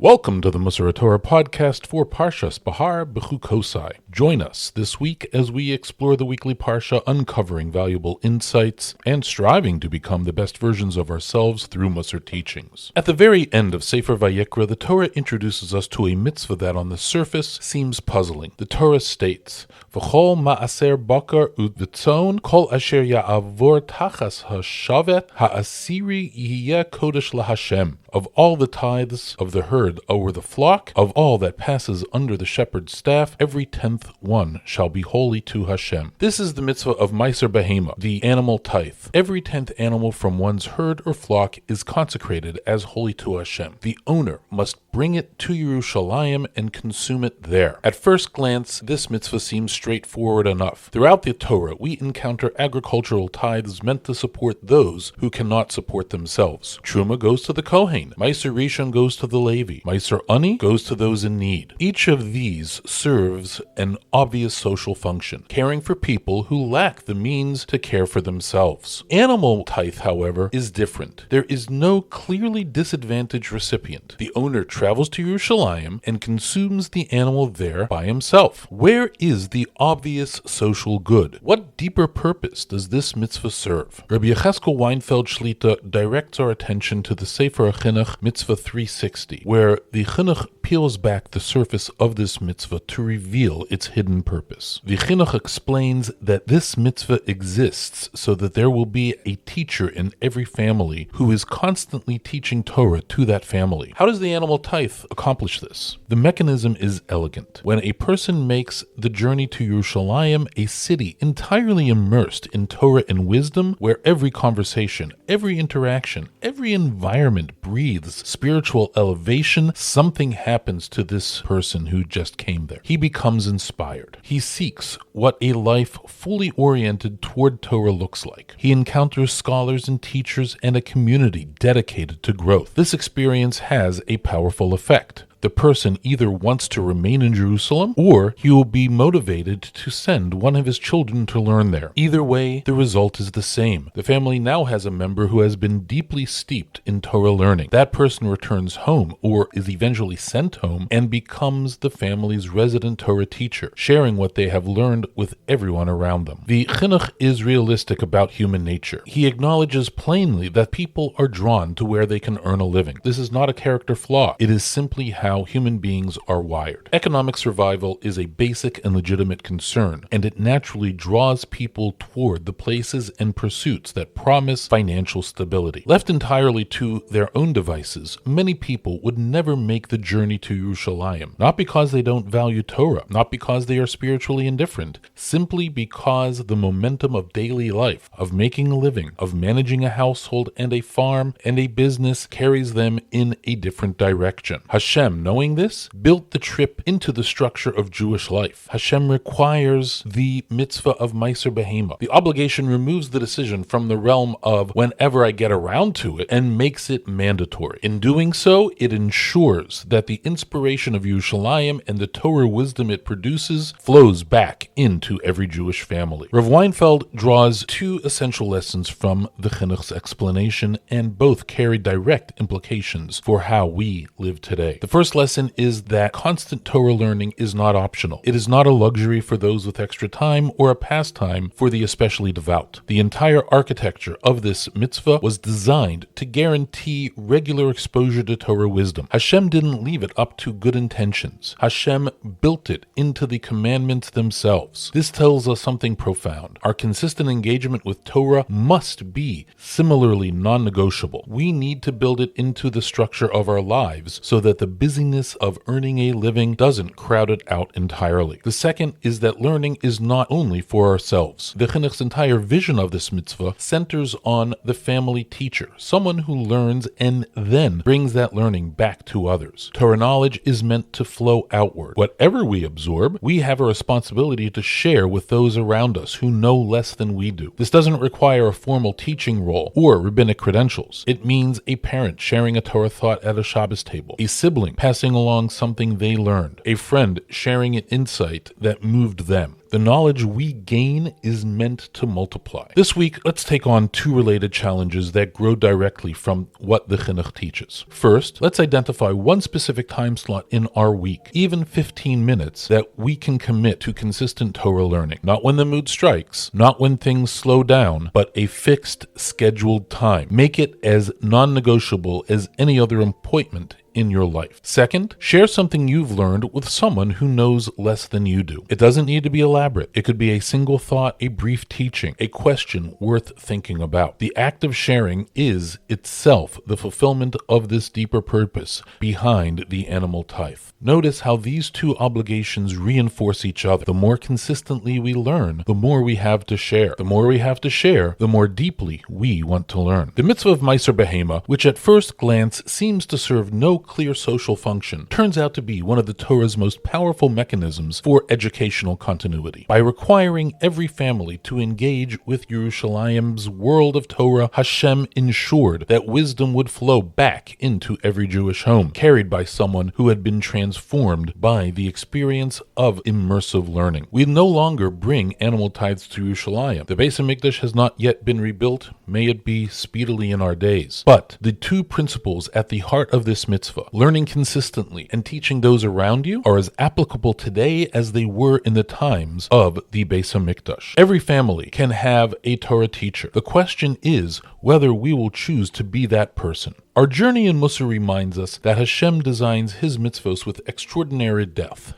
Welcome to the Musar Torah podcast for Parshas Behar-Bechukosai. Join us this week as we explore the weekly Parsha, uncovering valuable insights and striving to become the best versions of ourselves through Musar teachings. At the very end of Sefer Vayikra, the Torah introduces us to a mitzvah that on the surface seems puzzling. The Torah states, V'chol ma'aser bakar u'v'tzon kol asher ya'avor tachas ha'shavet ha'asiri yihiyeh kodesh laHashem. Of all the tithes of the herd over the flock, of all that passes under the shepherd's staff, every 10th one shall be holy to Hashem. This is the mitzvah of Meiser Behema, the animal tithe. Every 10th animal from one's herd or flock is consecrated as holy to Hashem. The owner must bring it to Yerushalayim and consume it there. At first glance, this mitzvah seems straightforward enough. Throughout the Torah, we encounter agricultural tithes meant to support those who cannot support themselves. Truma goes to the Kohen. Meiser Rishon goes to the Levi. Meiser Ani goes to those in need. Each of these serves an obvious social function, caring for people who lack the means to care for themselves. Animal tithe, however, is different. There is no clearly disadvantaged recipient. The owner travels to Yerushalayim and consumes the animal there by himself. Where is the obvious social good? What deeper purpose does this mitzvah serve? Rav Yechezkel Weinfeld Shlita directs our attention to the Sefer HaChinuch mitzvah 360, where the Chinuch peels back the surface of this mitzvah to reveal its hidden purpose. The Chinuch explains that this mitzvah exists so that there will be a teacher in every family who is constantly teaching Torah to that family. How does the animal tithe accomplish this? The mechanism is elegant. When a person makes the journey to Yerushalayim, a city entirely immersed in Torah and wisdom, where every conversation, every interaction, every environment breathes spiritual elevation, something happens to this person who just came there. He becomes inspired. He seeks what a life fully oriented toward Torah looks like. He encounters scholars and teachers and a community dedicated to growth. This experience has a powerful effect. The person either wants to remain in Jerusalem, or he will be motivated to send one of his children to learn there. Either way, the result is the same. The family now has a member who has been deeply steeped in Torah learning. That person returns home, or is eventually sent home, and becomes the family's resident Torah teacher, sharing what they have learned with everyone around them. The Chinuch is realistic about human nature. He acknowledges plainly that people are drawn to where they can earn a living. This is not a character flaw. It is simply how human beings are wired. Economic survival is a basic and legitimate concern, and it naturally draws people toward the places and pursuits that promise financial stability. Left entirely to their own devices, many people would never make the journey to Yerushalayim, not because they don't value Torah, not because they are spiritually indifferent, simply because the momentum of daily life, of making a living, of managing a household and a farm and a business carries them in a different direction. Hashem, knowing this, built the trip into the structure of Jewish life. Hashem requires the mitzvah of Meiser Behema. The obligation removes the decision from the realm of whenever I get around to it and makes it mandatory. In doing so, it ensures that the inspiration of Yerushalayim and the Torah wisdom it produces flows back into every Jewish family. Rav Weinfeld draws two essential lessons from the Chinuch's explanation, and both carry direct implications for how we live today. The first lesson is that constant Torah learning is not optional. It is not a luxury for those with extra time or a pastime for the especially devout. The entire architecture of this mitzvah was designed to guarantee regular exposure to Torah wisdom. Hashem didn't leave it up to good intentions. Hashem built it into the commandments themselves. This tells us something profound. Our consistent engagement with Torah must be similarly non-negotiable. We need to build it into the structure of our lives so that the busyness of earning a living doesn't crowd it out entirely. The second is that learning is not only for ourselves. The Chinuch's entire vision of this mitzvah centers on the family teacher, someone who learns and then brings that learning back to others. Torah knowledge is meant to flow outward. Whatever we absorb, we have a responsibility to share with those around us who know less than we do. This doesn't require a formal teaching role or rabbinic credentials. It means a parent sharing a Torah thought at a Shabbos table, a sibling passing along something they learned, a friend sharing an insight that moved them. The knowledge we gain is meant to multiply. This week, let's take on two related challenges that grow directly from what the Chinuch teaches. First, let's identify one specific time slot in our week, even 15 minutes, that we can commit to consistent Torah learning. Not when the mood strikes, not when things slow down, but a fixed, scheduled time. Make it as non-negotiable as any other appointment in your life. Second, share something you've learned with someone who knows less than you do. It doesn't need to be elaborate. It could be a single thought, a brief teaching, a question worth thinking about. The act of sharing is itself the fulfillment of this deeper purpose behind the animal tithe. Notice how these two obligations reinforce each other. The more consistently we learn, the more we have to share. The more we have to share, the more deeply we want to learn. The mitzvah of Meiser Behema, which at first glance seems to serve no clear social function, turns out to be one of the Torah's most powerful mechanisms for educational continuity. By requiring every family to engage with Yerushalayim's world of Torah, Hashem ensured that wisdom would flow back into every Jewish home, carried by someone who had been transformed by the experience of immersive learning. We no longer bring animal tithes to Yerushalayim. The Beis HaMikdash has not yet been rebuilt. May it be speedily in our days. But the two principles at the heart of this mitzvah, learning consistently and teaching those around you, are as applicable today as they were in the times of the Beis HaMikdash. Every family can have a Torah teacher. The question is whether we will choose to be that person. Our journey in Mussar reminds us that Hashem designs his mitzvos with extraordinary depth.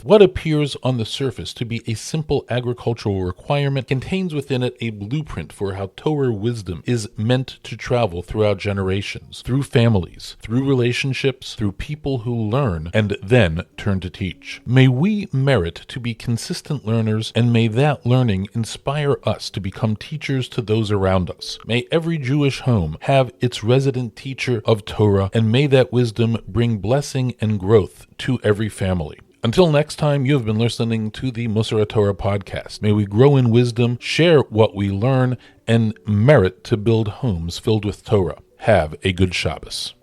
What appears on the surface to be a simple agricultural requirement contains within it a blueprint for how Torah wisdom is meant to travel throughout generations, through families, through relationships, through people who learn and then turn to teach. May we merit to be consistent learners, and may that learning inspire us to become teachers to those around us. May every Jewish home have its resident teacher of Torah, and may that wisdom bring blessing and growth to every family. Until next time, you have been listening to the Mussar Torah podcast. May we grow in wisdom, share what we learn, and merit to build homes filled with Torah. Have a good Shabbos.